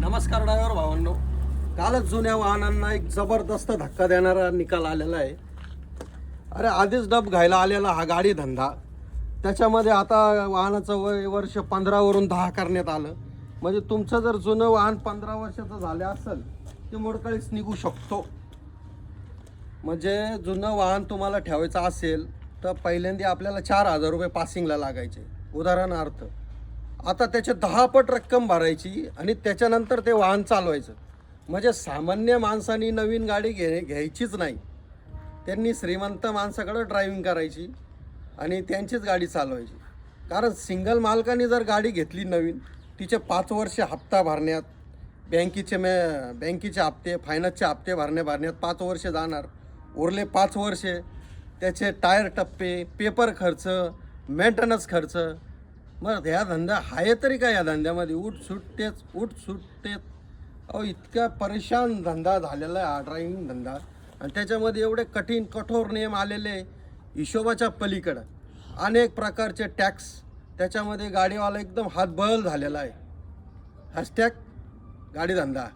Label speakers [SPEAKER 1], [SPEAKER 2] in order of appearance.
[SPEAKER 1] नमस्कार ड्रायव्हर भावांनो, कालच जुन्या वाहनांना एक जबरदस्त धक्का देणारा निकाल आलेला आहे. अरे आधीच डब घ्यायला आलेला हा गाडी धंदा, त्याच्यामध्ये आता वाहनाचं वर्ष 15 वरून 10 करण्यात आलं. म्हणजे तुमचं जर जुनं वाहन 15 वर्षाचं झालं असेल ते मोडकळीस निघू शकतो. म्हणजे जुनं वाहन तुम्हाला ठेवायचं असेल तर पहिल्यांदा आपल्याला 4,000 रुपये पासिंगला लागायचे उदाहरणार्थ. आता त्याचे 10 पट रक्कम भरायची आणि त्याच्यानंतर ते वाहन चालवायचं. म्हणजे सामान्य माणसांनी नवीन गाडी घ्यायचीच नाही. त्यांनी श्रीमंत माणसाकडे ड्रायव्हिंग करायची आणि त्यांचीच गाडी चालवायची. कारण सिंगल मालकाने जर गाडी घेतली नवीन, तिचे 5 वर्ष हप्ता भरण्यात, बँकेचे हप्ते, फायनान्सचे हप्ते भरण्यात 5 वर्ष जाणार. उरले 5 वर्षे त्याचे टायर टप्पे, पेपर खर्च, मेंटेनन्स खर्च. मग ह्या धंदा आहे तरी काय? या धंद्यामध्ये उठ सुटतेच. अहो इतका परेशान धंदा झालेला आहे हा ड्रायव्हिंग धंदा. आणि त्याच्यामध्ये एवढे कठोर नियम आलेले, हिशोबाच्या पलीकडं अनेक प्रकारचे टॅक्स. त्याच्यामध्ये गाडीवाला एकदम हातबल झालेला आहे. हॅशटॅग गाडी धंदा.